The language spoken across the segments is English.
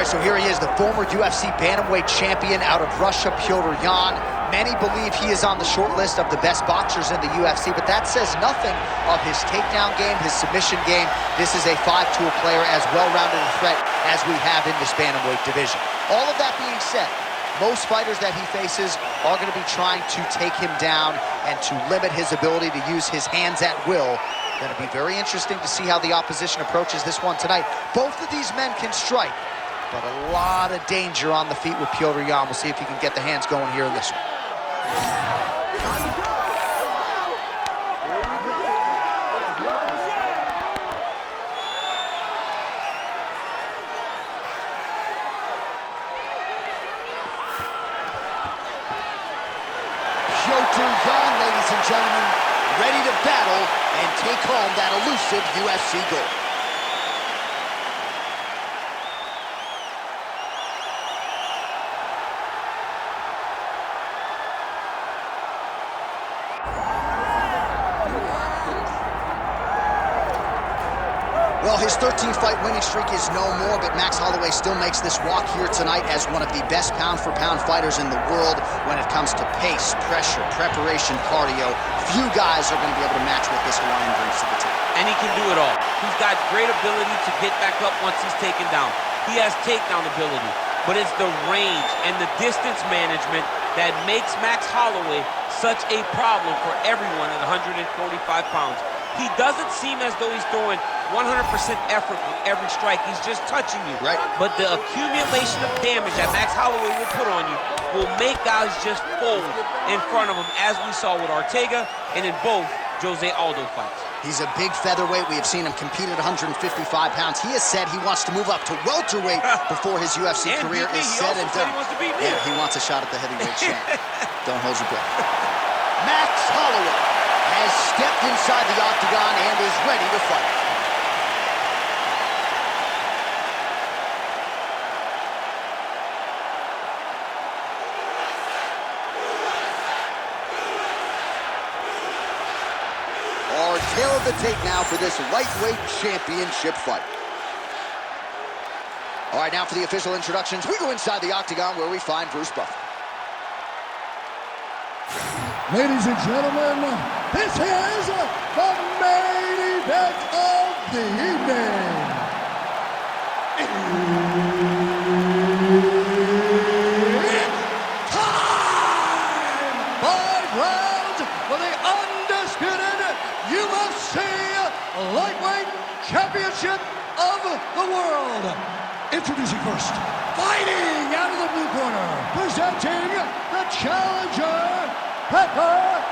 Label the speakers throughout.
Speaker 1: right, so here he is, the former UFC bantamweight champion out of Russia, Petr. Many believe he is on the short list of the best boxers in the UFC, but that says nothing of his takedown game, his submission game. This is a five-tool player, as well-rounded a threat as we have in this bantamweight division. All of that being said, most fighters that he faces are going to be trying to take him down and to limit his ability to use his hands at will. Going to be very interesting to see how the opposition approaches this one tonight. Both of these men can strike, but a lot of danger on the feet with Petr. We'll see if he can get the hands going here in this one. Petr, ladies and gentlemen, ready to battle and take home that elusive UFC gold. Well, his 13-fight winning streak is no more, but Max Holloway still makes this walk here tonight as one of the best pound-for-pound fighters in the world when it comes to pace, pressure, preparation, cardio. Few guys are going to be able to match what this Hawaiian brings to the table.
Speaker 2: And he can do it all. He's got great ability to get back up once he's taken down. He has takedown ability, but it's the range and the distance management that makes Max Holloway such a problem for everyone at 145 pounds. He doesn't seem as though he's throwing 100% effort with every strike. He's just touching you.
Speaker 1: Right.
Speaker 2: But the accumulation of damage that Max Holloway will put on you will make guys just fold in front of him, as we saw with Ortega and in both Jose Aldo fights.
Speaker 1: He's a big featherweight. We have seen him compete at 155 pounds. He has said he wants to move up to welterweight before his UFC career is said and done.
Speaker 2: He wants to beat me.
Speaker 1: Yeah, he wants a shot at the heavyweight champ. Don't hold your breath. Max Holloway has stepped inside the octagon and is ready to fight. Our tail of the tape now for this lightweight championship fight. All right, now for the official introductions, we go inside the octagon where we find Bruce Buffer.
Speaker 3: Ladies and gentlemen, this is the main event of the evening. It's time! 5 rounds for the undisputed UFC Lightweight Championship of the World. Introducing first, fighting out of the blue corner, presenting the challenger, Petr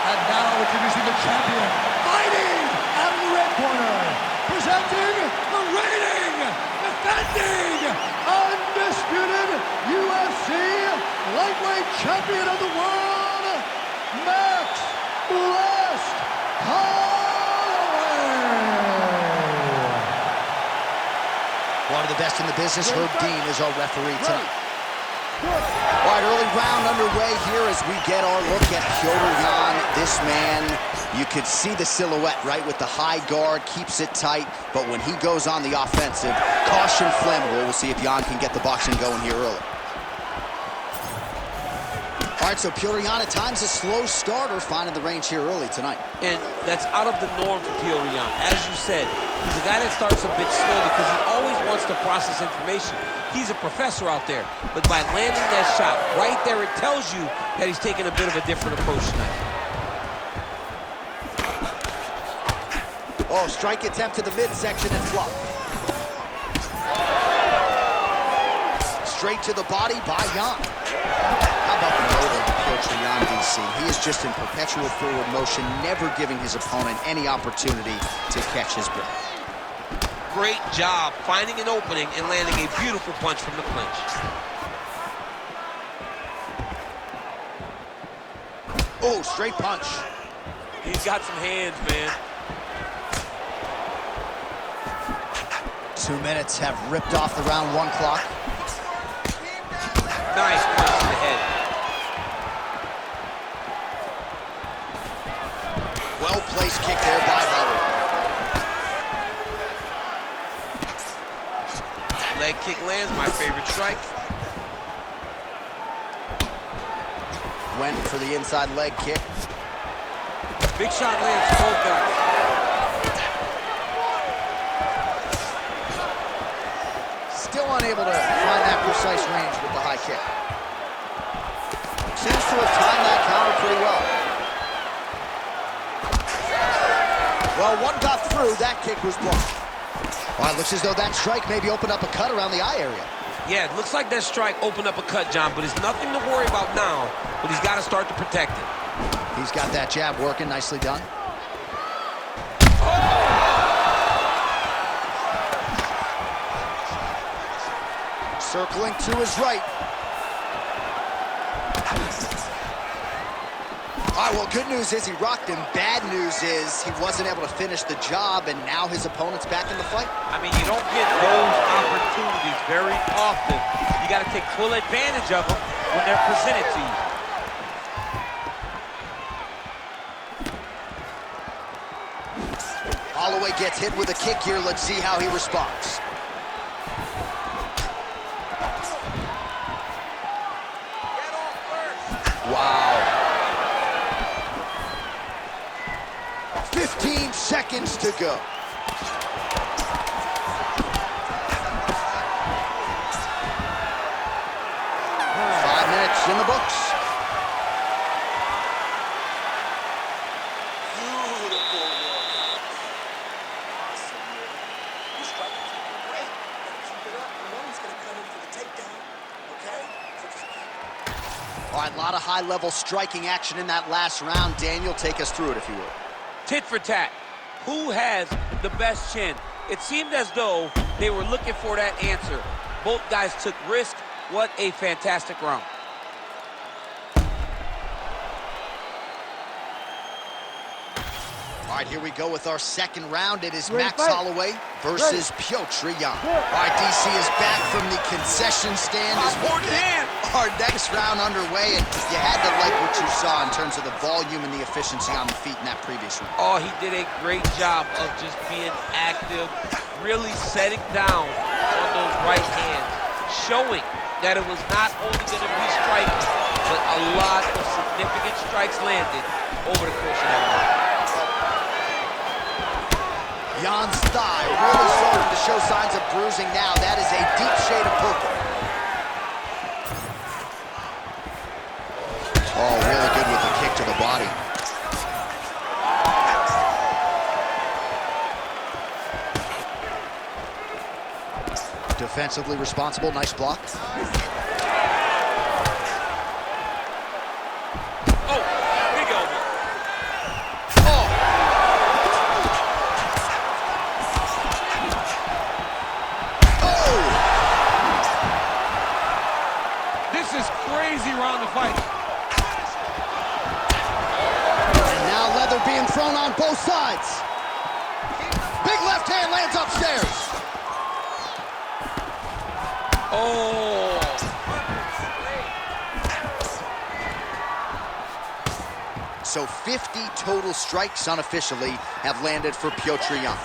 Speaker 3: And now introducing the champion, fighting out of the red corner, presenting the reigning, defending, undisputed UFC lightweight champion of the world, Max Blast Holloway.
Speaker 1: One of the best in the business, Herb Dean, is our referee tonight. All right, early round underway here as we get our look at Petr. This man, you could see the silhouette, right, with the high guard, keeps it tight, but when he goes on the offensive, caution flammable. We'll see if Jan can get the boxing going here early. All right, so Petr at times a slow starter, finding the range here early tonight.
Speaker 2: And that's out of the norm for Petr. As you said, he's a guy that starts a bit slow because he always wants to process information. He's a professor out there, but by landing that shot right there, it tells you that he's taking a bit of a different approach tonight.
Speaker 1: Oh, strike attempt to the midsection and flop. Straight to the body by Jan. How about the motor approach to Jan DC? He is just in perpetual forward motion, never giving his opponent any opportunity to catch his breath.
Speaker 2: Great job finding an opening and landing a beautiful punch from the clinch.
Speaker 1: Oh, straight punch.
Speaker 2: He's got some hands, man.
Speaker 1: 2 minutes have ripped off the round 1 clock.
Speaker 2: Nice punch to the head.
Speaker 1: Well-placed kick there by Holloway.
Speaker 2: favorite strike.
Speaker 1: Went for the inside leg kick.
Speaker 2: Big shot lands for both guys.
Speaker 1: Still unable to find that precise range with the high kick. Seems to have timed that counter pretty well. Well, one got through. That kick was blocked. Well, it looks as though that strike maybe opened up a cut around the eye area.
Speaker 2: Yeah, it looks like that strike opened up a cut, John, but it's nothing to worry about now, but he's got to start to protect it.
Speaker 1: He's got that jab working. Nicely done. Circling to his right. All right, well, good news is he rocked him. Bad news is he wasn't able to finish the job, and now his opponent's back in the fight.
Speaker 2: I mean, you don't get those opportunities very often. You got to take full advantage of them when they're presented to you.
Speaker 1: Holloway gets hit with a kick here. Let's see how he responds. Wow. 15 seconds to go. 5 minutes in the books. All right, a lot of high-level striking action in that last round. Daniel, take us through it, if you would.
Speaker 2: Tit for tat. Who has the best chin? It seemed as though they were looking for that answer. Both guys took risk. What a fantastic round.
Speaker 1: All right, here we go with our second round. It is Max Holloway versus Petr Yan. All right, DC is back from the concession stand. Our next round underway, and you had to like what you saw in terms of the volume and the efficiency on the feet in that previous round.
Speaker 2: Oh, he did a great job of just being active, really setting down on those right hands, showing that it was not only going to be striking, but a lot of significant strikes landed over the course of that round.
Speaker 1: Yan's thigh really starting to show signs of bruising now. That is a deep shade of purple. Oh, really good with the kick to the body. Defensively responsible, nice block.
Speaker 2: Oh, big elbow.
Speaker 1: Oh! Oh!
Speaker 2: This is crazy round to fight.
Speaker 1: And now leather being thrown on both sides. Big left hand lands upstairs.
Speaker 2: Oh.
Speaker 1: So 50 total strikes unofficially have landed for Petr Yan.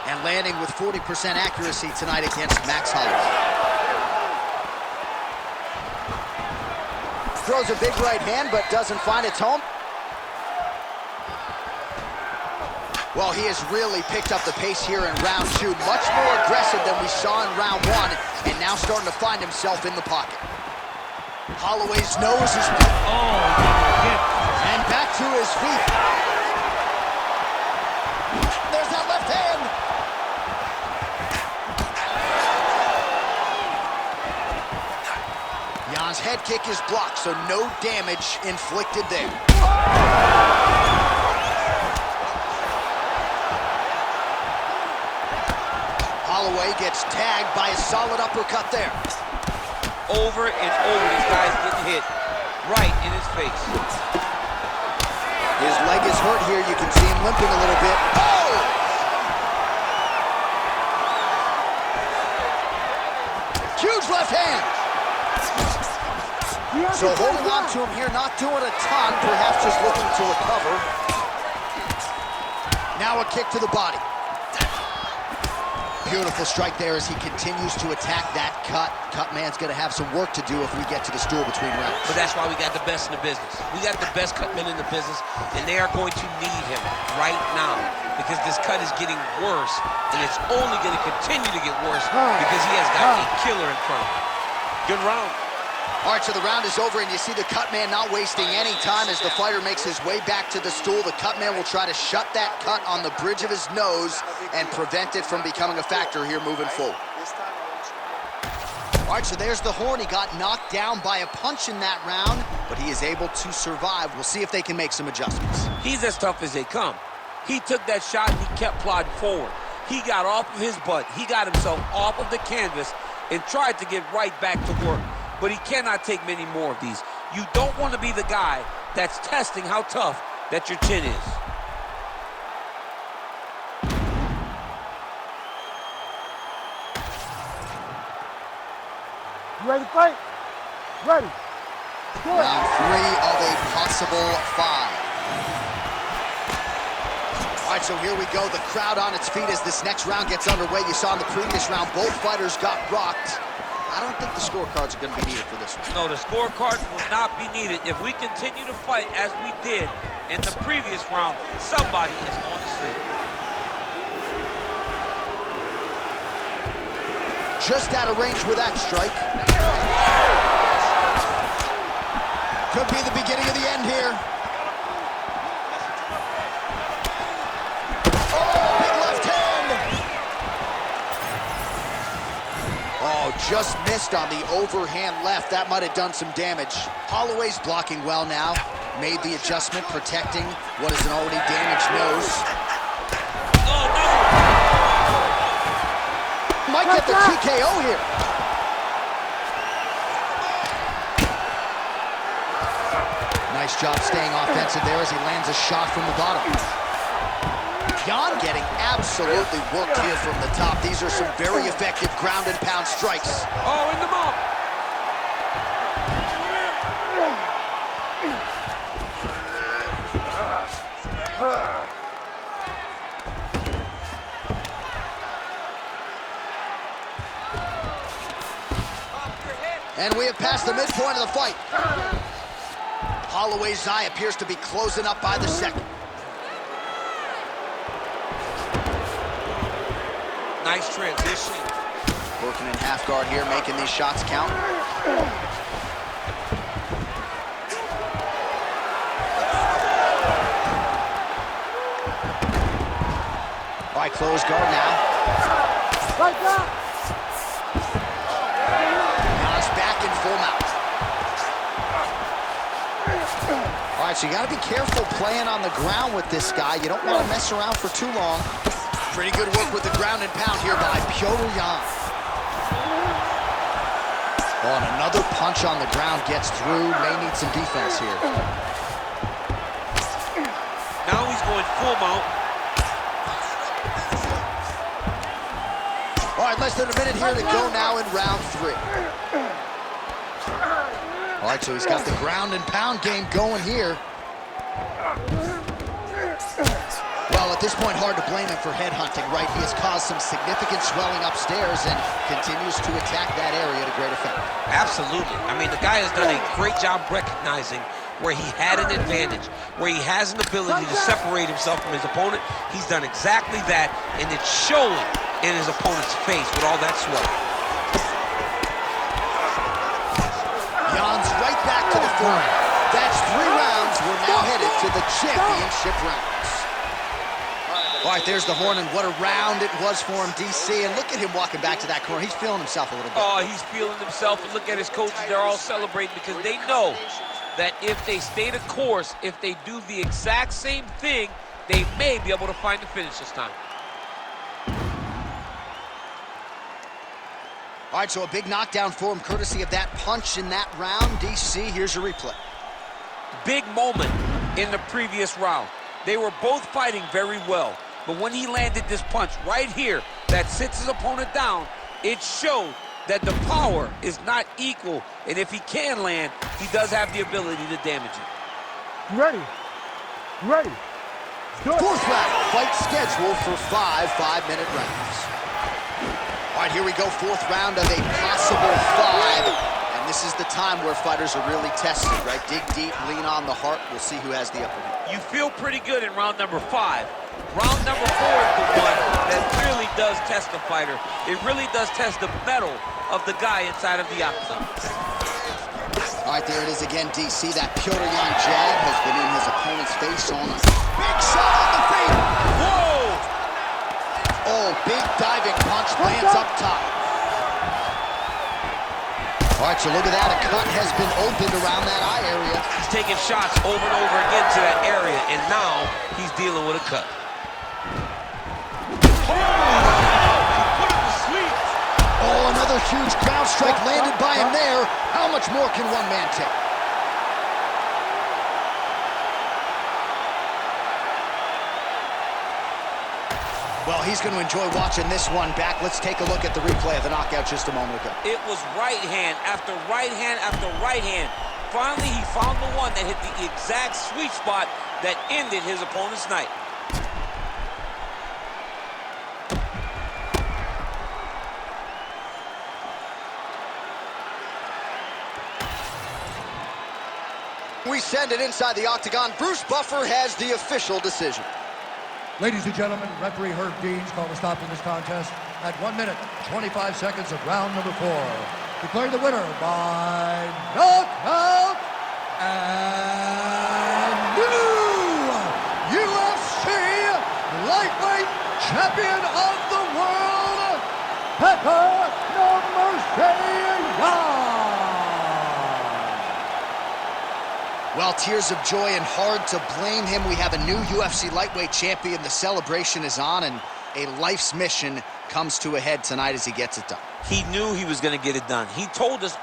Speaker 1: And landing with 40% accuracy tonight against Max Holloway. Throws a big right hand, but doesn't find its home. Well, he has really picked up the pace here in round two. Much more aggressive than we saw in round one, and now starting to find himself in the pocket. Holloway's nose is... And back to his feet. There's that left hand. Yan's head kick is blocked, so no damage inflicted there. Holloway gets tagged by a solid uppercut there.
Speaker 2: Over and over, this guy's getting hit right in his face.
Speaker 1: His leg is hurt here. You can see him limping a little bit. Oh! Huge left hand. So holding on to him here, not doing a ton, perhaps just looking to recover. Now a kick to the body. Beautiful strike there as he continues to attack that cut. Cut man's gonna have some work to do if we get to the stool between rounds.
Speaker 2: But that's why we got the best in the business. We got the best cut men in the business, and they are going to need him right now because this cut is getting worse, and it's only gonna continue to get worse because he has got a killer in front of him. Good round.
Speaker 1: All right, so the round is over, and you see the cut man not wasting any time as the fighter makes his way back to the stool. The cut man will try to shut that cut on the bridge of his nose and prevent it from becoming a factor here moving forward. All right, so there's the horn. He got knocked down by a punch in that round, but he is able to survive. We'll see if they can make some adjustments.
Speaker 2: He's as tough as they come. He took that shot and he kept plodding forward. He got off of his butt. He got himself off of the canvas and tried to get right back to work. But he cannot take many more of these. You don't want to be the guy that's testing how tough that your chin is.
Speaker 4: You ready to fight? Ready.
Speaker 1: Round 3 of a possible 5. All right, so here we go. The crowd on its feet as this next round gets underway. You saw in the previous round, both fighters got rocked. I don't think the scorecards are going to be needed for this one.
Speaker 2: No, the scorecards will not be needed. If we continue to fight as we did in the previous round, somebody is going to sleep.
Speaker 1: Just out of range with that strike. Could be the beginning of the end here. Just missed on the overhand left. That might have done some damage. Holloway's blocking well now. Made the adjustment, protecting what is an already damaged nose.
Speaker 2: Oh, no!
Speaker 1: Might get the TKO here. Nice job staying offensive there as he lands a shot from the bottom. Jan getting absolutely worked here from the top. These are some very effective ground and pound strikes.
Speaker 2: Oh, in the mouth.
Speaker 1: And we have passed the midpoint of the fight. Holloway's eye appears to be closing up by the second.
Speaker 2: Nice transition.
Speaker 1: Working in half guard here, making these shots count. All right, close guard now.
Speaker 4: Right now.
Speaker 1: Now it's back in full mount. All right, so you got to be careful playing on the ground with this guy. You don't want to mess around for too long. Pretty good work with the ground and pound here by Petr Yan. Oh, and another punch on the ground gets through. May need some defense here.
Speaker 2: Now he's going full mount.
Speaker 1: All right, less than a minute here to go now in round 3. All right, so he's got the ground and pound game going here. Well, at this point, hard to blame him for headhunting, right? He has caused some significant swelling upstairs and continues to attack that area to great effect.
Speaker 2: Absolutely. I mean, the guy has done a great job recognizing where he had an advantage, where he has an ability to separate himself from his opponent. He's done exactly that, and it's showing in his opponent's face with all that swelling.
Speaker 1: Jan's right back to the forehand. That's 3 rounds. We're now headed to the championship rounds. All right, there's the horn, and what a round it was for him, DC. And look at him walking back to that corner. He's feeling himself a little bit.
Speaker 2: Oh, he's feeling himself, and look at his coaches. They're all celebrating because they know that if they stay the course, if they do the exact same thing, they may be able to find the finish this time.
Speaker 1: All right, so a big knockdown for him, courtesy of that punch in that round. DC, here's your replay.
Speaker 2: Big moment in the previous round. They were both fighting very well, but when he landed this punch right here that sits his opponent down, it showed that the power is not equal, and if he can land, he does have the ability to damage it.
Speaker 4: You ready? You ready?
Speaker 1: Fourth round, fight scheduled for 5 5-minute rounds. All right, here we go, fourth round of a possible 5. And this is the time where fighters are really tested, right? Dig deep, lean on the heart. We'll see who has the upper hand.
Speaker 2: You feel pretty good in round number 5. Round number 4 is the one that really does test the fighter. It really does test the mettle of the guy inside of the octagon.
Speaker 1: All right, there it is again, DC. That Petr jab has been in his opponent's face on a big shot on the feet.
Speaker 2: Whoa!
Speaker 1: Oh, big diving punch lands up top. All right, so look at that. A cut has been opened around that eye area.
Speaker 2: He's taking shots over and over again to that area, and now he's dealing with a cut.
Speaker 1: Oh, another huge ground strike landed by him there. How much more can one man take? Well, he's going to enjoy watching this one back. Let's take a look at the replay of the knockout just a moment ago.
Speaker 2: It was right hand after right hand after right hand. Finally, he found the one that hit the exact sweet spot that ended his opponent's night.
Speaker 1: We send it inside the octagon. Bruce Buffer has the official decision.
Speaker 3: Ladies and gentlemen, referee Herb Deans called a stop in this contest at 1 minute, 25 seconds of round number 4. Declaring the winner by knockout and new UFC lightweight champion of the world, Petr Yan.
Speaker 1: Well, tears of joy and hard to blame him. We have a new UFC lightweight champion. The celebration is on, and a life's mission comes to a head tonight as he gets it done.
Speaker 2: He knew he was going to get it done. He told us